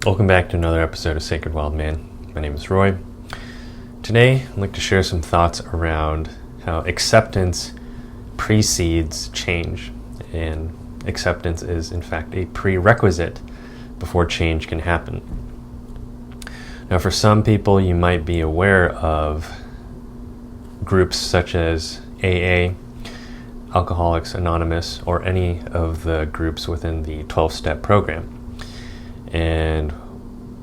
Welcome back to another episode of Sacred Wild Man. My name is Roy. Today, I'd like to share some thoughts around how acceptance precedes change, and acceptance is in fact a prerequisite before change can happen. Now, for some people, you might be aware of groups such as AA, Alcoholics Anonymous, or any of the groups within the 12-step program. And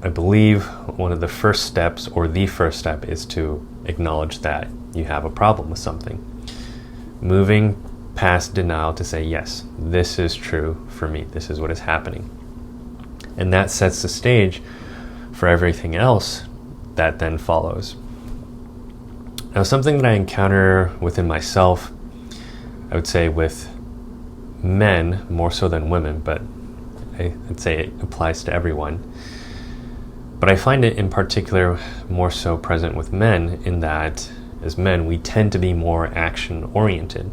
I believe one of the first steps, or the first step, is to acknowledge that you have a problem with something. Moving past denial to say, yes, this is true for me. This is what is happening. And that sets the stage for everything else that then follows. Now, something that I encounter within myself, I would say with men more so than women, but I'd say it applies to everyone. But I find it in particular more so present with men, in that as men we tend to be more action oriented.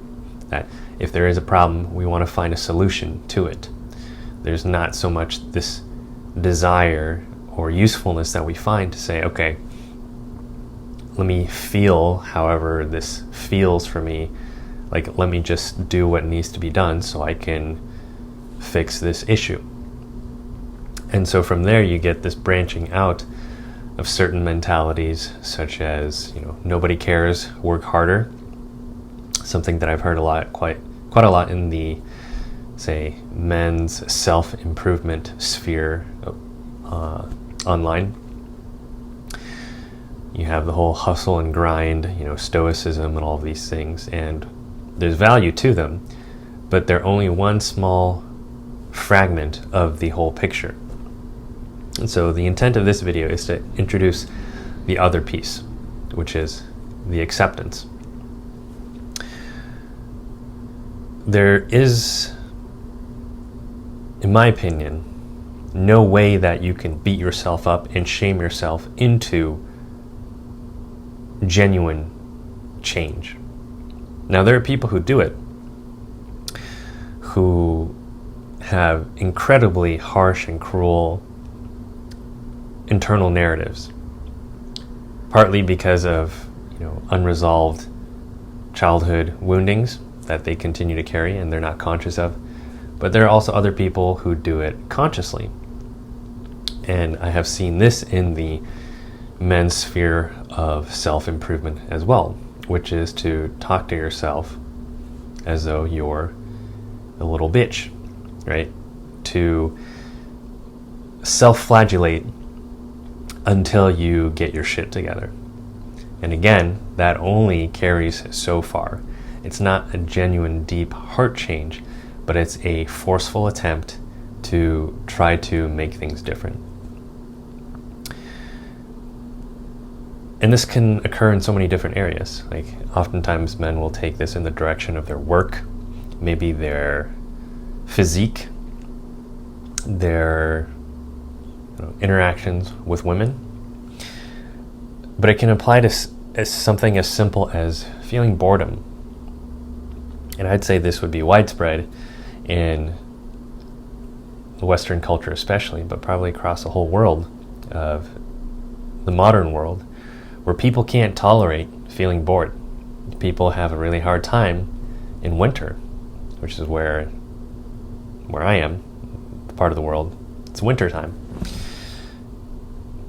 That if there is a problem, we want to find a solution to it. There's not so much this desire or usefulness that we find to say, okay, let me feel however this feels for me. Like, let me just do what needs to be done so I can fix this issue. And so from there you get this branching out of certain mentalities, such as, nobody cares, work harder. Something that I've heard quite a lot in the, say, men's self-improvement sphere online. You have the whole hustle and grind, stoicism and all of these things, and there's value to them, but they're only one small fragment of the whole picture. And so the intent of this video is to introduce the other piece, which is the acceptance. There is, in my opinion, no way that you can beat yourself up and shame yourself into genuine change. Now, there are people who do it, who have incredibly harsh and cruel internal narratives, partly because of unresolved childhood woundings that they continue to carry and they're not conscious of. But there are also other people who do it consciously, and I have seen this in the men's sphere of self-improvement as well, which is to talk to yourself as though you're a little bitch, right? To self-flagellate until you get your shit together. And again, that only carries so far. It's not a genuine deep heart change, but it's a forceful attempt to try to make things different. And this can occur in so many different areas. Like, oftentimes men will take this in the direction of their work, maybe their physique, their interactions with women. But it can apply to as something as simple as feeling boredom. And I'd say this would be widespread in the Western culture especially, but probably across the whole world of the modern world, where people can't tolerate feeling bored. People have a really hard time in winter, which is where I am, the part of the world. It's winter time.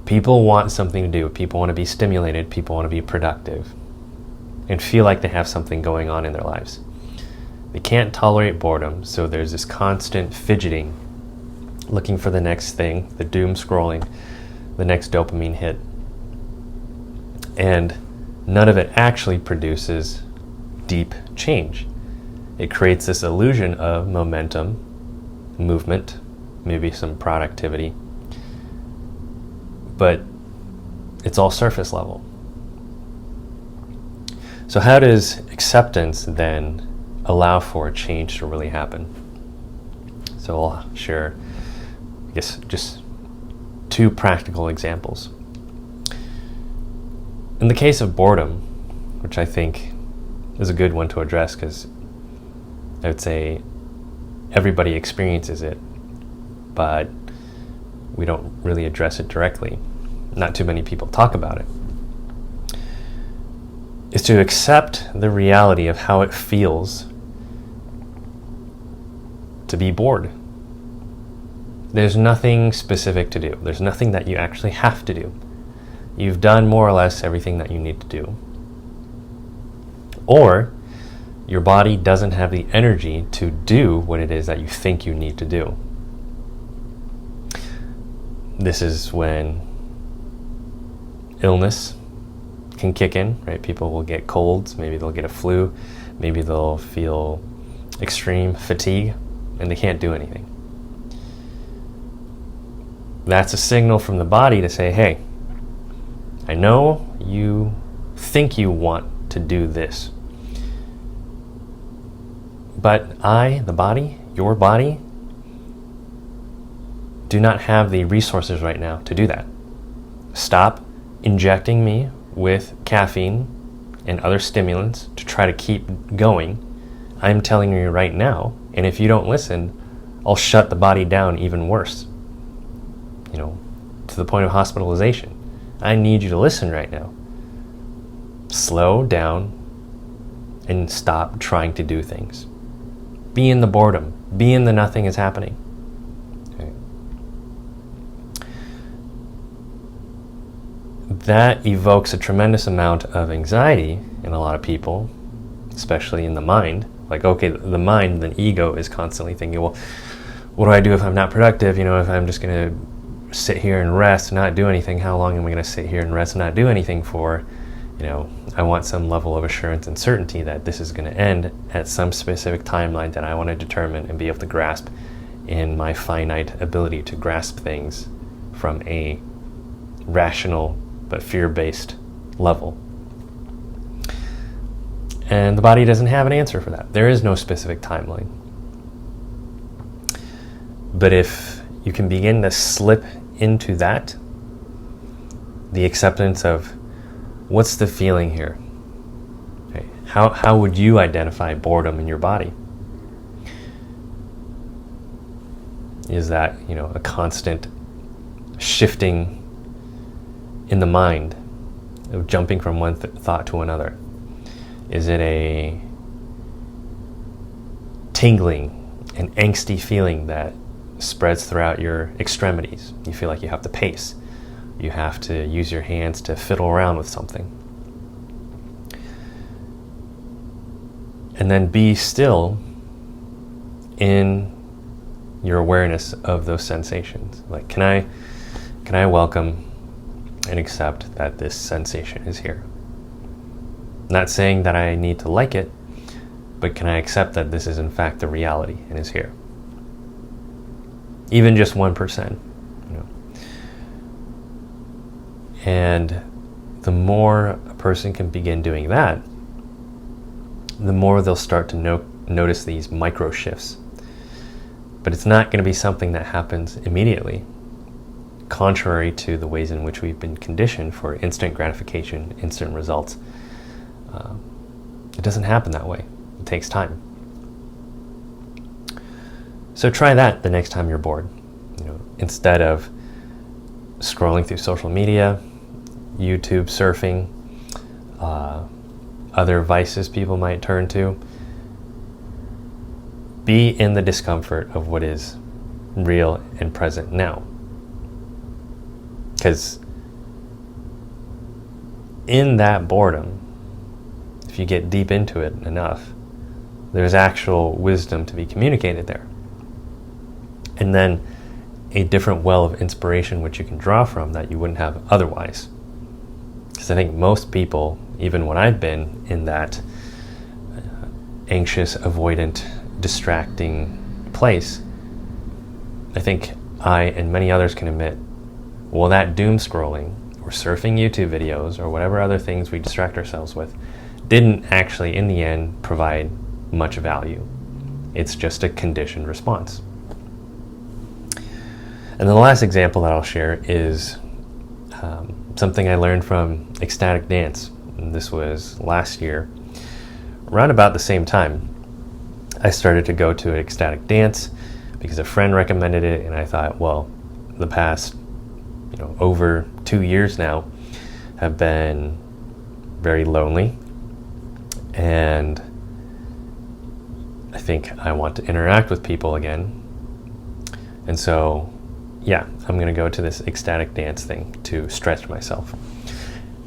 People want something to do. People want to be stimulated. People want to be productive and feel like they have something going on in their lives. They can't tolerate boredom, so there's this constant fidgeting, looking for the next thing, the doom scrolling, the next dopamine hit. And none of it actually produces deep change. It creates this illusion of momentum, movement, maybe some productivity, but it's all surface level. So how does acceptance then allow for a change to really happen? So I'll share, I guess, just two practical examples. In the case of boredom, which I think is a good one to address, because I would say everybody experiences it, but we don't really address it directly, not too many people talk about it, is to accept the reality of how it feels to be bored. There's nothing specific to do. There's nothing that you actually have to do. You've done more or less everything that you need to do. Or your body doesn't have the energy to do what it is that you think you need to do. This is when illness can kick in, right? People will get colds, maybe they'll get a flu, maybe they'll feel extreme fatigue, and they can't do anything. That's a signal from the body to say, hey, I know you think you want to do this, but I, the body, your body, do not have the resources right now to do that. Stop injecting me with caffeine and other stimulants to try to keep going. I'm telling you right now, and if you don't listen, I'll shut the body down even worse. To the point of hospitalization. I need you to listen right now. Slow down and stop trying to do things. Be in the boredom. Be in the nothing is happening. Okay. That evokes a tremendous amount of anxiety in a lot of people, especially in the mind. Like, okay, the mind, the ego is constantly thinking, well, what do I do if I'm not productive? If I'm just going to sit here and rest and not do anything, how long am I going to sit here and rest and not do anything for? I want some level of assurance and certainty that this is going to end at some specific timeline that I want to determine and be able to grasp in my finite ability to grasp things from a rational but fear-based level. And the body doesn't have an answer for that. There is no specific timeline. But if you can begin to slip into that, the acceptance of what's the feeling here? Okay. How would you identify boredom in your body? Is that, a constant shifting in the mind of jumping from one thought to another? Is it a tingling and angsty feeling that spreads throughout your extremities? You feel like you have to pace. You have to use your hands to fiddle around with something. And then be still in your awareness of those sensations. Like, can I welcome and accept that this sensation is here? Not saying that I need to like it, but can I accept that this is in fact the reality and is here? Even just 1%. And the more a person can begin doing that, the more they'll start to notice these micro shifts. But it's not going to be something that happens immediately, contrary to the ways in which we've been conditioned for instant gratification, instant results. It doesn't happen that way. It takes time. So try that the next time you're bored. Instead of scrolling through social media, YouTube surfing, other vices people might turn to, be in the discomfort of what is real and present now. Because in that boredom, if you get deep into it enough, there's actual wisdom to be communicated there. And then a different well of inspiration which you can draw from that you wouldn't have otherwise. Because I think most people, even when I've been in that anxious, avoidant, distracting place, I think I and many others can admit, well, that doom scrolling or surfing YouTube videos or whatever other things we distract ourselves with didn't actually, in the end, provide much value. It's just a conditioned response. And the last example that I'll share is something I learned from ecstatic dance. And this was last year, around about the same time. I started to go to ecstatic dance because a friend recommended it, and I thought, well, the past, over 2 years now have been very lonely, and I think I want to interact with people again. And so, I'm going to go to this ecstatic dance thing to stretch myself.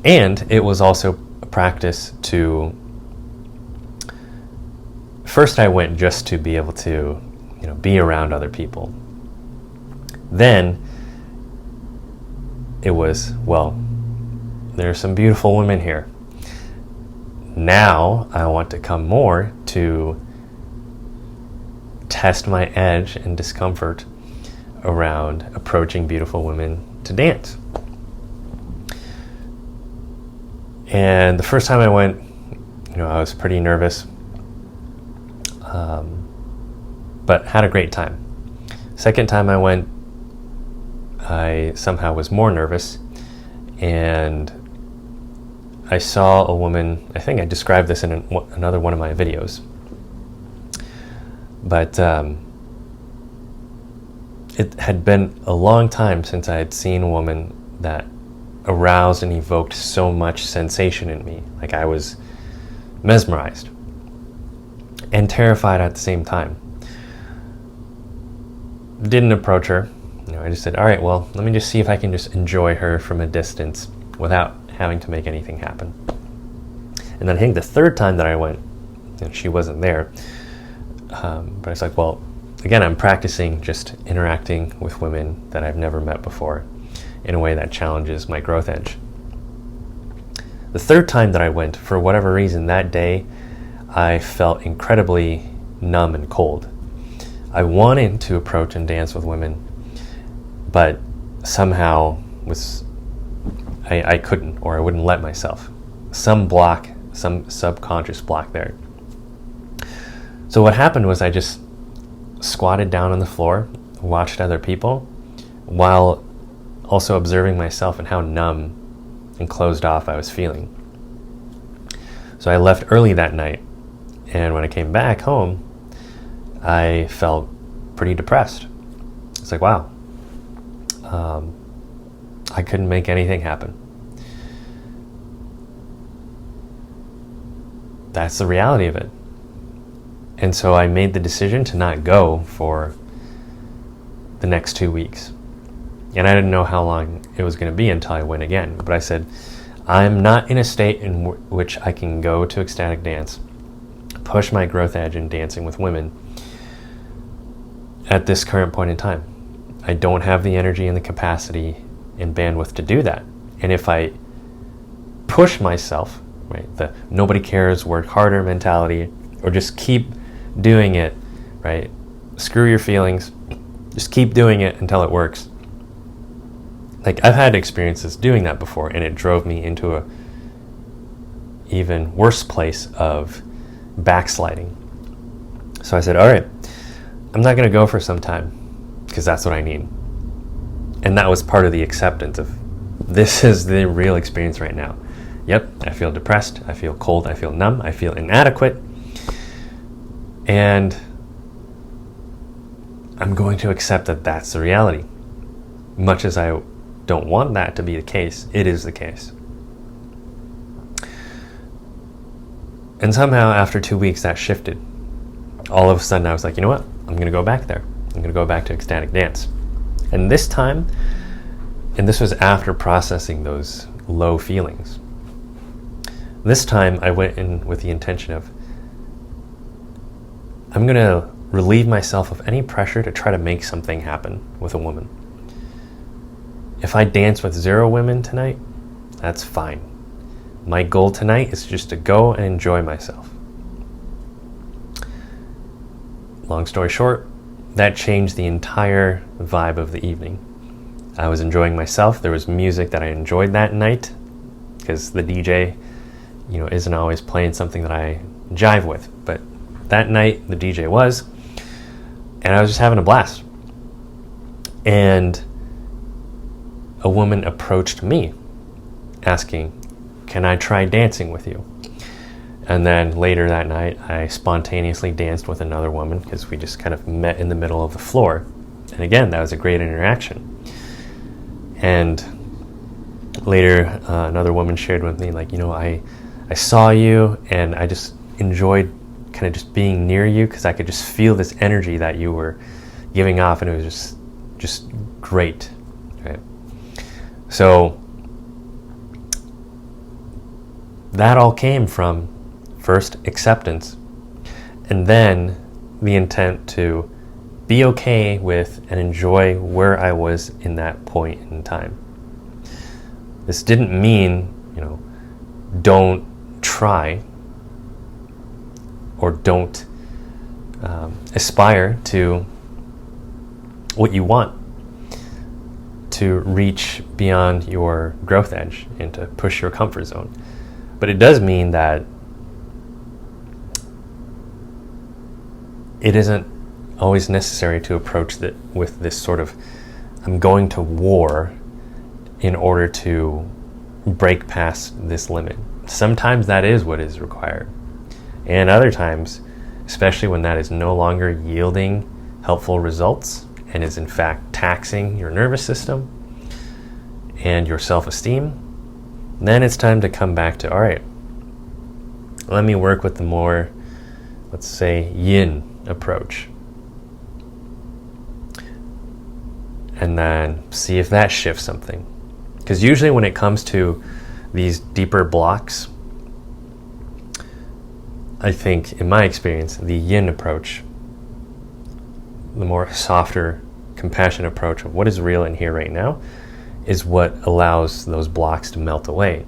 And it was also a practice to, first I went just to be able to, be around other people. Then it was, there are some beautiful women here. Now I want to come more to test my edge and discomfort around approaching beautiful women to dance. And the first time I went, I was pretty nervous, but had a great time. Second time I went, I somehow was more nervous, and I saw a woman. I think I described this in another one of my videos, but it had been a long time since I had seen a woman that aroused and evoked so much sensation in me. Like, I was mesmerized and terrified at the same time. Didn't approach her. I just said, all right, well, let me just see if I can just enjoy her from a distance without having to make anything happen. And then I think the third time that I went, and she wasn't there, but I was like, well, again, I'm practicing just interacting with women that I've never met before in a way that challenges my growth edge. The third time that I went, for whatever reason, that day, I felt incredibly numb and cold. I wanted to approach and dance with women, but somehow I couldn't, or I wouldn't let myself. Some block, some subconscious block there. So what happened was I just squatted down on the floor, watched other people, while also observing myself and how numb and closed off I was feeling. So I left early that night, and when I came back home, I felt pretty depressed. It's like, wow, I couldn't make anything happen. That's the reality of it. And so I made the decision to not go for the next 2 weeks. And I didn't know how long it was going to be until I went again. But I said, I'm not in a state in which I can go to ecstatic dance, push my growth edge in dancing with women at this current point in time. I don't have the energy and the capacity and bandwidth to do that. And if I push myself, right, the nobody cares, work harder mentality, or just keep doing it, right, screw your feelings, just keep doing it until it works. Like, I've had experiences doing that before, and it drove me into a even worse place of backsliding. So I said, all right, I'm not going to go for some time because that's what I need. And that was part of the acceptance of, this is the real experience right now. Yep, I feel depressed, I feel cold, I feel numb, I feel inadequate. And I'm going to accept that that's the reality. Much as I don't want that to be the case, it is the case. And somehow after 2 weeks that shifted. All of a sudden I was like, you know what? I'm going to go back there. I'm going to go back to ecstatic dance. And this time, and this was after processing those low feelings, this time I went in with the intention of, I'm going to relieve myself of any pressure to try to make something happen with a woman. If I dance with 0 women tonight, that's fine. My goal tonight is just to go and enjoy myself. Long story short, that changed the entire vibe of the evening. I was enjoying myself. There was music that I enjoyed that night because the DJ, isn't always playing something that I jive with. But that night, the DJ was, and I was just having a blast. And a woman approached me asking, can I try dancing with you? And then later that night, I spontaneously danced with another woman because we just kind of met in the middle of the floor. And again, that was a great interaction. And later, another woman shared with me, like, I saw you and I just enjoyed kind of just being near you because I could just feel this energy that you were giving off, and it was just great, right? So that all came from first acceptance, and then the intent to be okay with and enjoy where I was in that point in time. This didn't mean, don't try or don't aspire to what you want, to reach beyond your growth edge and to push your comfort zone. But it does mean that it isn't always necessary to approach that with this sort of, I'm going to war in order to break past this limit. Sometimes that is what is required. And other times, especially when that is no longer yielding helpful results and is in fact taxing your nervous system and your self-esteem, then it's time to come back to, all right, let me work with the more, let's say, yin approach. And then see if that shifts something. Because usually when it comes to these deeper blocks, I think, in my experience, the yin approach, the more softer, compassionate approach of what is real in here right now, is what allows those blocks to melt away.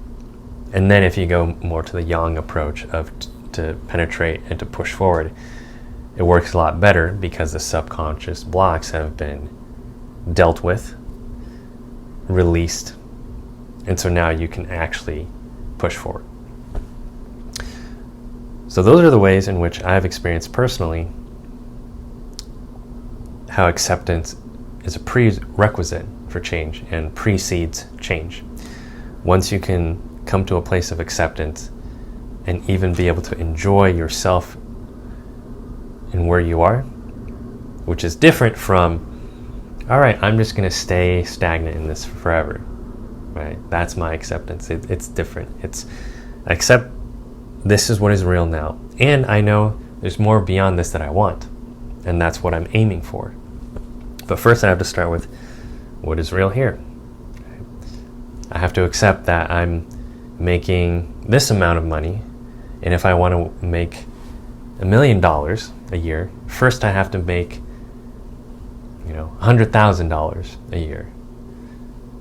And then if you go more to the yang approach of to penetrate and to push forward, it works a lot better because the subconscious blocks have been dealt with, released, and so now you can actually push forward. So those are the ways in which I've experienced personally how acceptance is a prerequisite for change and precedes change. Once you can come to a place of acceptance and even be able to enjoy yourself in where you are, which is different from, all right, I'm just going to stay stagnant in this forever, right? That's my acceptance. It's different. It's accept this is what is real now. And I know there's more beyond this that I want. And that's what I'm aiming for. But first I have to start with what is real here. I have to accept that I'm making this amount of money. And if I want to make $1 million a year, first I have to make $100,000 a year.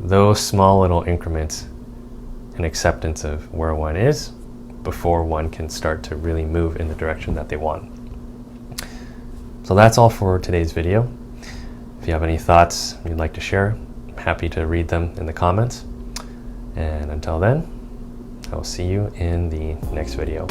Those small little increments and acceptance of where one is before one can start to really move in the direction that they want. So that's all for today's video. If you have any thoughts you'd like to share, I'm happy to read them in the comments. And until then, I will see you in the next video.